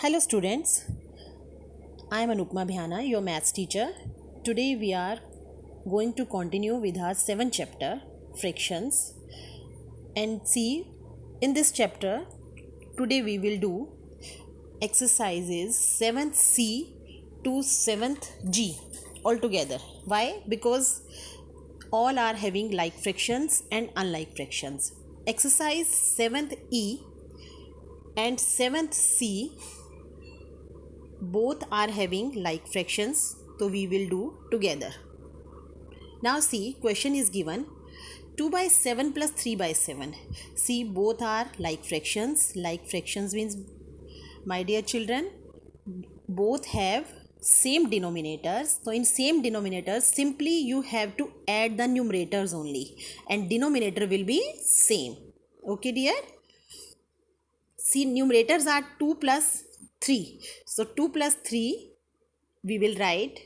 Hello students, I am Anupma Bhyana, your maths teacher. Today we are going to continue with our 7th chapter, fractions. And see, in this chapter, today we will do exercises 7th C to 7th G altogether. Why? Because all are having like fractions and unlike fractions. Exercise 7th E and 7th C both are having like fractions, so we will do together. Now see, question is given 2 by 7 plus 3 by 7. See, both are like fractions. Like fractions means, my dear children, both have same denominators. So in same denominators, simply you have to add the numerators only and denominator will be same. Okay dear? See, numerators are 2 plus 3. So 2 plus 3 we will write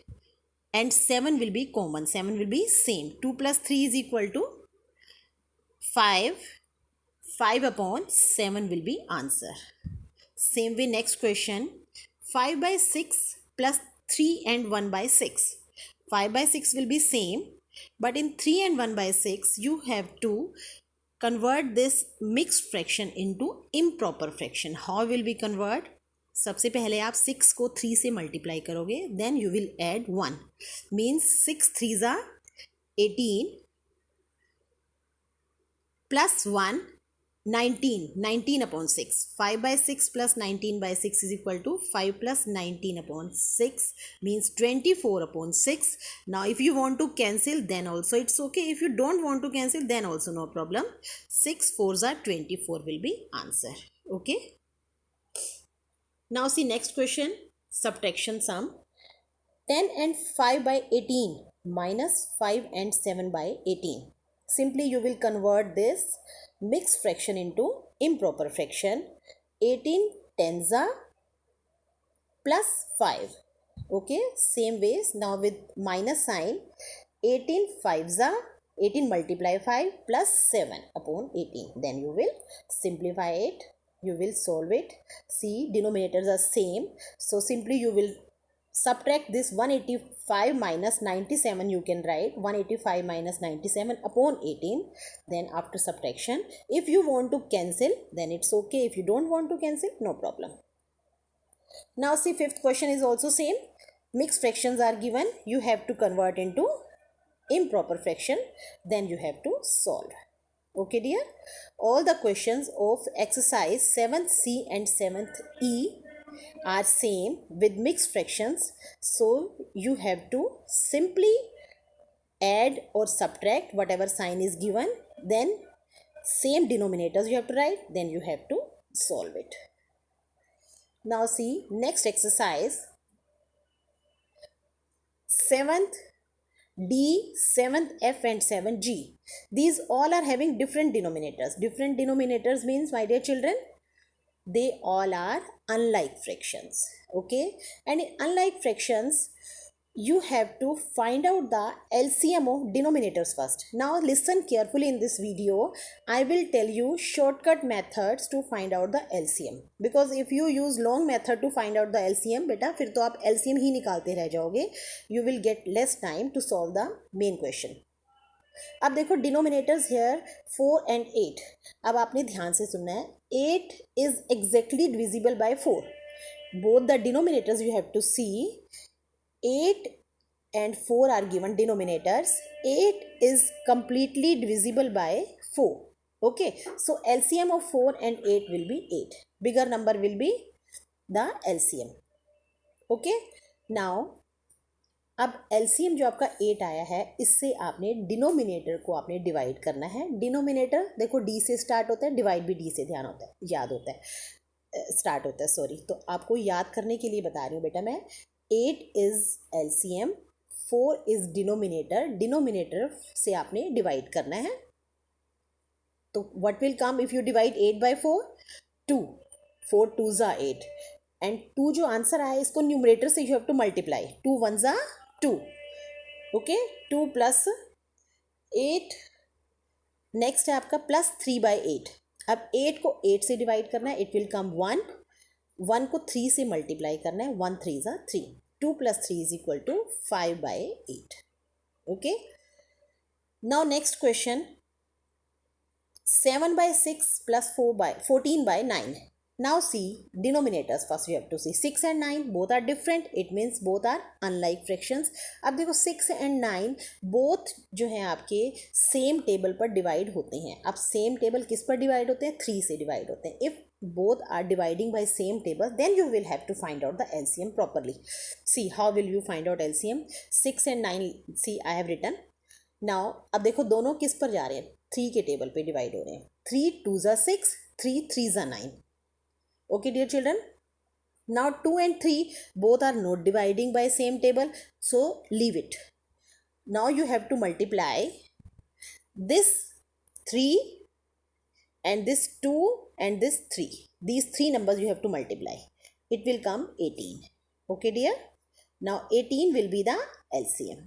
and 7 will be common. 7 will be same. 2 plus 3 is equal to 5. 5 upon 7 will be answer. Same way, next question. 5 by 6 plus 3 and 1 by 6. 5 by 6 will be same, but in 3 and 1 by 6 you have to convert this mixed fraction into improper fraction. How will we convert? सबसे पहले आप 6 को 3 से multiply करोगे, then you will add 1, means 6 3 ज़ा 18 plus 1 19 upon 6. 5 by 6 plus 19 by 6 is equal to 5 plus 19 upon 6, means 24 upon 6. Now if you want to cancel, then also it's okay. If you don't want to cancel, then also no problem. 6 4s are 24 will be answer. Okay. Now see next question, subtraction sum. 10 and 5 by 18 minus 5 and 7 by 18. Simply you will convert this mixed fraction into improper fraction. 18 tens are plus 5. Okay, same ways. Now with minus sign, 18 fives are 18 multiply 5 plus 7 upon 18. Then you will simplify it. You will solve it. See, denominators are same. So simply you will subtract this 185 minus 97. You can write 185 minus 97 upon 18. Then after subtraction, if you want to cancel, then it's okay. If you don't want to cancel, no problem. Now see, fifth question is also same. Mixed fractions are given. You have to convert into improper fraction. Then you have to solve. Okay dear, all the questions of exercise 7th C and 7th E are same with mixed fractions. So you have to simply add or subtract whatever sign is given. Then same denominators you have to write. Then you have to solve it. Now see next exercise 7th D, 7th F and 7th G. These all are having different denominators. Different denominators means, my dear children, they all are unlike fractions. Okay, and in unlike fractions you have to find out the LCM of denominators first. Now listen carefully in this video. I will tell you shortcut methods to find out the LCM, because if you use long method to find out the LCM, बेटा फिर तो आप LCM ही निकालते रह जाओगे. You will get less time to solve the main question. अब देखो denominators hair 4 and 8. अब आपने ध्यान से सुनना है. 8 is exactly divisible by 4. Both the denominators you have to see. 8 and 4 are given denominators. 8 is completely divisible by 4. Okay, so LCM of 4 and 8 will be 8. Bigger number will be the LCM. Okay, now अब LCM जो आपका 8 आया है, इससे आपने denominator को आपने divide करना है. डिनोमिनेटर देखो D से स्टार्ट होता है, डिवाइड भी D से ध्यान होता है, याद होता है, स्टार्ट होता है, सॉरी. तो आपको याद करने के लिए बता रही हूँ बेटा मैं. 8 is LCM, 4 is denominator. Denominator से आपने डिवाइड करना है. तो what will come if you divide 8 by 4? 2. 4 2s are 8 and 2 जो आंसर आया इसको न्यूमरेटर से you have to multiply. 2 1s are 2. Okay, 2 plus 8. Next है आपका प्लस 3 by 8. अब 8 को 8 से डिवाइड करना है. इट विल कम 1. 1 को 3 से मल्टीप्लाई करना है, 1 3 ज़ा 3, 2 + 3 is equal to 5/8. Okay, now next question, 7/6 plus 14/9. Now see denominators first you have to see. 6 and 9 both are different, it means both are unlike fractions. अब देखो 6 and 9 both जो हैं आपके सेम टेबल पर divide होते हैं. अब same table किस पर डिवाइड होते हैं? 3 से डिवाइड होते हैं. If both are dividing by same table, then you will have to find out the LCM properly. See how will you find out LCM? 6 and 9, see I have written. Now अब देखो दोनों किस पर जा रहे हैं? 3 के टेबल पे डिवाइड हो रहे हैं. 3 2 ज़ा 6, 3 3 ज़ा 9. Okay dear children, now 2 and 3 both are not dividing by same table, so leave it. Now you have to multiply this 3 and this 2 and this 3. These three numbers you have to multiply. It will come 18. Okay dear, now 18 will be the LCM.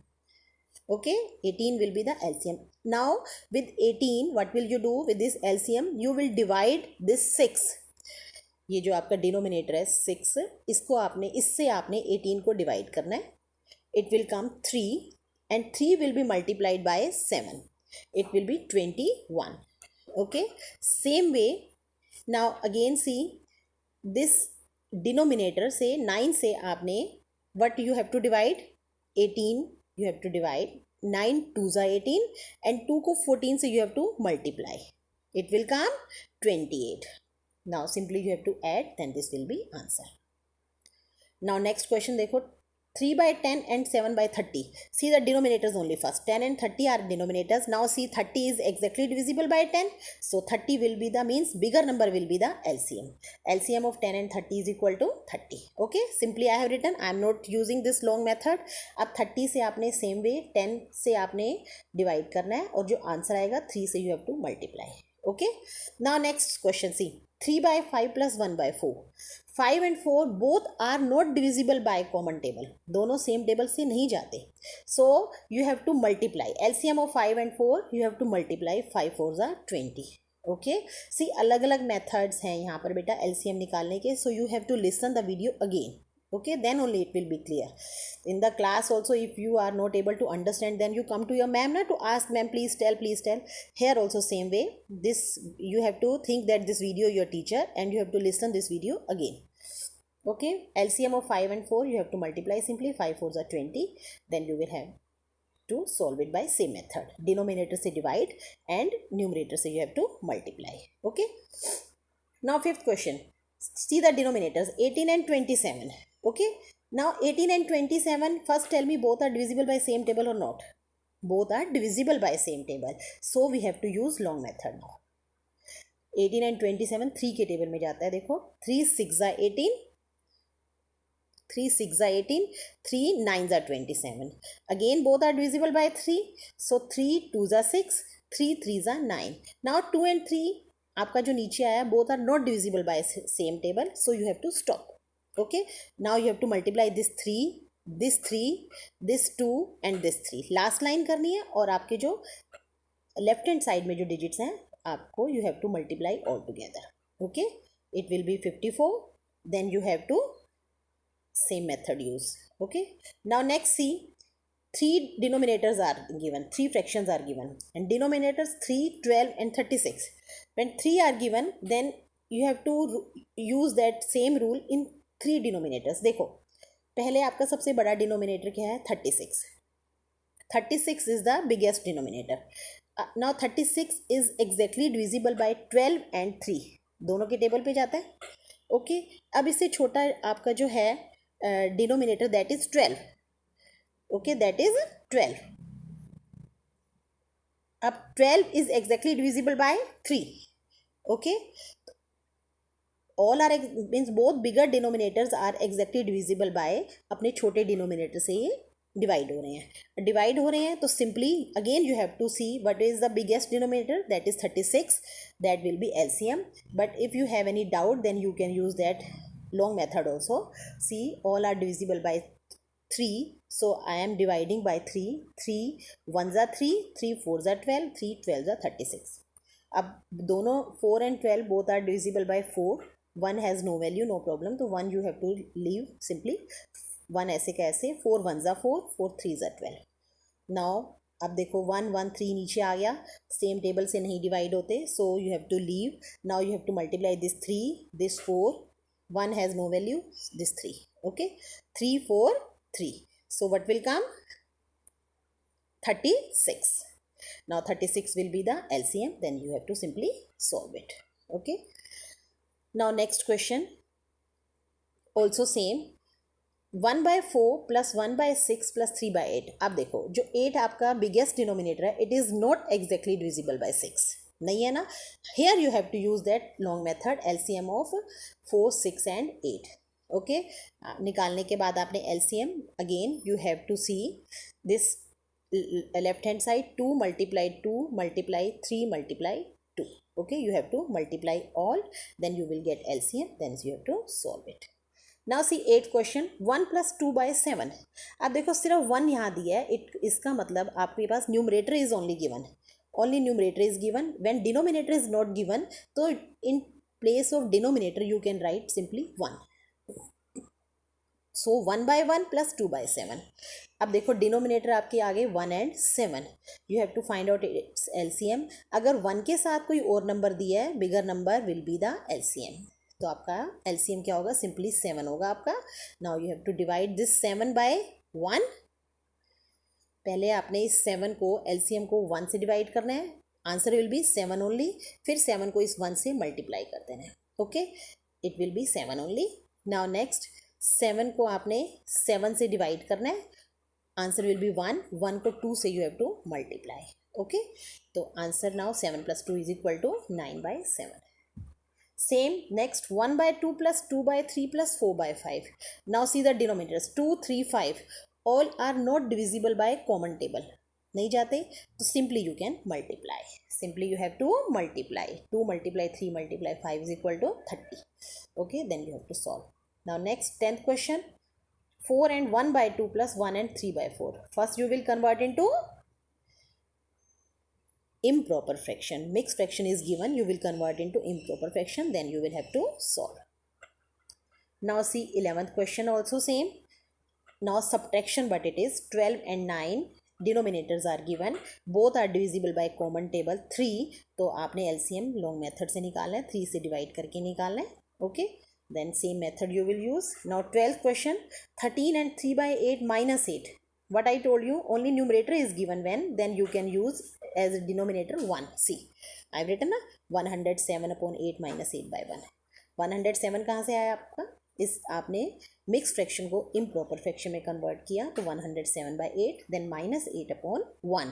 Okay, 18 will be the LCM. Now with 18 what will you do with this LCM? You will divide this 6. ये जो आपका denominator है 6, इसको आपने इससे आपने 18 को divide करना है. It will come 3 and 3 will be multiplied by 7. It will be 21. Okay, same way now again see this denominator से 9 से आपने what you have to divide? 18 you have to divide. 9 2 ज़ा 18 एंड 2 को 14 से you have to multiply. It will come 28. Now simply you have to add, then this will be answer. Now next question देखो, 3/10 and 7/30. See the denominators only first. 10 and 30 are denominators. Now see 30 is exactly divisible by 10. So 30 will be the means bigger number will be the LCM. LCM of 10 and 30 is equal to 30. Okay, simply I have written. I am not using this long method. अब 30 से आपने same way 10 से आपने divide करना है और जो answer आएगा 3 से you have to multiply. Okay, now next question, see 3/5 plus 1/4. 5 and 4 both are not divisible by common table. दोनों सेम टेबल से नहीं जाते. So you have to multiply. LCM of 5 and 4 you have to multiply. 5 4s are 20. Okay, see अलग अलग methods हैं यहाँ पर बेटा LCM निकालने के. So you have to listen the video again. Okay, then only it will be clear. In the class also if you are not able to understand, then you come to your ma'am to ask, ma'am please tell, please tell. Here also same way, this you have to think that this video your teacher and you have to listen this video again. Okay, LCM of 5 and 4 you have to multiply simply. 5 4s are 20. Then you will have to solve it by same method. Denominator se divide and numerator se you have to multiply. Okay, now fifth question, see the denominators 18 and 27. Okay, now 18 and 27, first tell me both are divisible by same table or not? Both are divisible by same table, so we have to use long method now. 18 and 27 3 के table में जाता है. देखो 3 6 ज़ा 18, 3 6 ज़ा 18, 3 9 ज़ा 27. Again both are divisible by 3, so 3 2 ज़ा 6, 3 3 ज़ा 9. Now 2 and 3 आपका जो नीचे आया both are not divisible by same table, so you have to stop. Okay, now you have to multiply this 3, this 3, this 2 and this 3. Last line करनी है और आपके जो लेफ्ट हैंड साइड में जो डिजिट्स हैं आपको you have to multiply all together. Okay, it will be 54. Then you have to same method use. Okay, now next see 3 denominators are given, 3 fractions are given and denominators 3 12 and 36. When 3 are given, then you have to use that same rule in 3 denominators. देखो पहले आपका सबसे बड़ा denominator क्या है? 36. 36 is the biggest denominator. Now 36 is exactly divisible bye 12 and 3. दोनों के table पे जाता है. ओके, अब इससे छोटा आपका जो है denominator that is 12. Okay, that is 12. अब 12 is exactly divisible bye 3. Okay, all are means both bigger denominators are exactly divisible by अपने छोटे डिनोमिनेटर से ये डिवाइड हो रहे हैं. तो simply again you have to see what is the biggest denominator that is 36. That will be LCM. But if you have any doubt then you can use that long method also. See all are divisible by 3, so I am dividing by 3. 3 1s are 3, 3 4s are 12, 3 12s are 36. अब दोनों 4 and 12 both are divisible by 4. 1 has no value, no problem, तो 1 you have to leave simply. 1 ऐसे कैसे, 4 1 ज़ा 4, 4 3 ज़ा 12. Now अब देखो 1 1 3 नीचे आ गया, सेम टेबल से नहीं डिवाइड होते, so you have to leave. Now you have to multiply this 3, this 4, 1 has no value, this 3. Okay, 3 4 3. So what will come? 36. Now 36 will be the LCM, then you have to simply solve it. Okay, now next question, also same. 1 by 4 plus 1 by 6 plus 3 by 8. अब देखो जो 8 आपका biggest denominator है, it is not exactly divisible by 6, नहीं है ना. Here you have to use that long method, LCM of 4 6 and 8. Okay, निकालने के बाद आपने LCM, again you have to see this left hand side, 2 multiply 2 multiply 3 multiply 2. Okay, you have to multiply all, then you will get LCM, then you have to solve it. Now see 8th question, 1 plus 2 by 7. अब देखो सिर्फ 1 यहाँ दिया है, इसका मतलब आपके पास numerator is only given, only numerator is given. When denominator is not given, तो in place of denominator you can write simply 1. So 1 by 1 plus 2 by 7. अब देखो डिनोमिनेटर आपके आगे 1 and 7, you have to find out its LCM. अगर 1 के साथ कोई और नंबर दिया है, bigger number will be the LCM, तो आपका LCM क्या होगा, सिंपली 7 होगा आपका. Now you have to divide this 7 by 1. पहले आपने इस 7 को, LCM को 1 से डिवाइड करना है, आंसर विल बी 7 ओनली. फिर 7 को इस 1 से मल्टीप्लाई कर देना है. Okay, it will B 7 only. Now next 7 को आपने 7 से डिवाइड करना है, आंसर विल बी 1. 1 को 2 से you have to multiply. Okay, तो answer now 7 plus 2 is equal to 9 by 7. Same, next 1 by 2 plus 2 by 3 plus 4 by 5. Now see the denominators, 2 3 5 all are not divisible by common table, नहीं जाते, तो simply you can multiply. Simply you have to multiply. 2 multiply 3 multiply 5 is equal to 30. Okay, then you have to solve. Now next 10th question, 4 and 1 by 2 plus 1 and 3 by 4. First you will convert into improper fraction. Mixed fraction is given, you will convert into improper fraction, then you will have to solve. Now see 11th question, also same. Now subtraction, but it is 12 and 9 denominators are given, both are divisible by common table 3. तो आपने LCM long method से निकालना है, 3 से divide करके निकालना है. Okay, then same method you will use. Now 12th question, 13 and 3 by 8 minus 8. What I told you, only numerator is given when, then you can use as a denominator 1. See, I have written 107 upon 8 minus 8 by 1. 107 कहाँ से आया आपका, इस आपने mix fraction को improper fraction में convert किया, तो 107 by 8 देन माइनस 8 upon 1.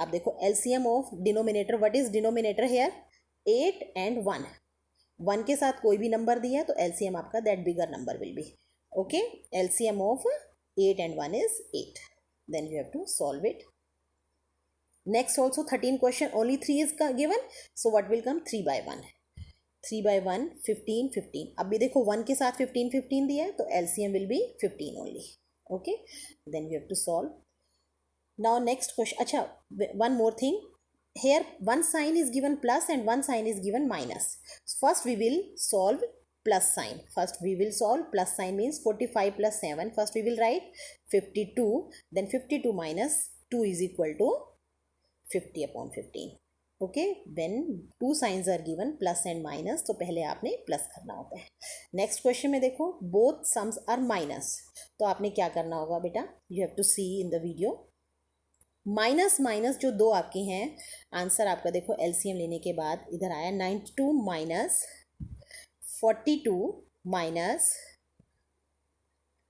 अब देखो LCM of denominator, what is denominator here, 8 and 1. 1 के साथ कोई भी नंबर दिया तो LCM आपका that bigger number will be. Okay, LCM of 8 and 1 is 8. Then you have to solve it. Next also 13 question, only 3 is given. So what will come, 3 by 1. 3 by 1, 15 15. अब भी देखो 1 के साथ 15 15 दिया है, तो LCM will be 15 only. Okay, then you have to solve. Now next question. अच्छा, one more thing. Here one sign is given plus and one sign is given minus. First we will solve plus sign. First we will solve plus sign, means 45 plus 7. First we will write 52. Then 52 minus 2 is equal to 50 upon 15. Okay, when 2 signs are given plus and minus, तो पहले आपने plus करना होता है. Next question में देखो both sums are minus, तो आपने क्या करना होगा बेटा, you have to see in the video. Minus minus जो दो आपके हैं, आंसर आपका देखो LCM लेने के बाद इधर आया 92 माइनस 42 माइनस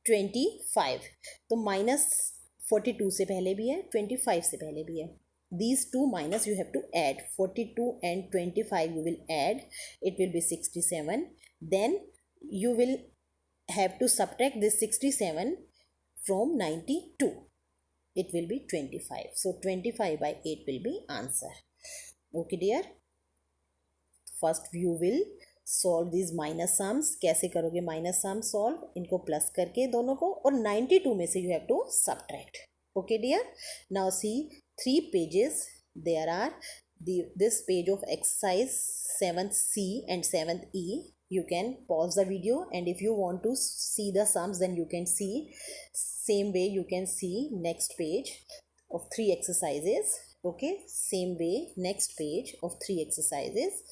25. तो माइनस 42 से पहले भी है, 25 से पहले भी है. These two minus you have to add, 42 and 25 you will add, it will be 67. Then you will have to subtract this 67 from 92, it will be 25. So 25 by 8 will be answer. Okay dear, first you will solve these minus sums. कैसे करोगे minus sum solve, इनको plus करके दोनों को, और 92 में से you have to subtract. Okay dear, now see 3 pages there are, this page of exercise 7th C and 7th E. you can pause the video, and if you want to see the sums, then you can see same way. You can see next page of 3 exercises. Okay, same way, next page of 3 exercises.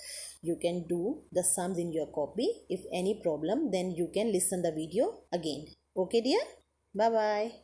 You can do the sums in your copy. If any problem, then you can listen the video again. Okay dear, bye bye.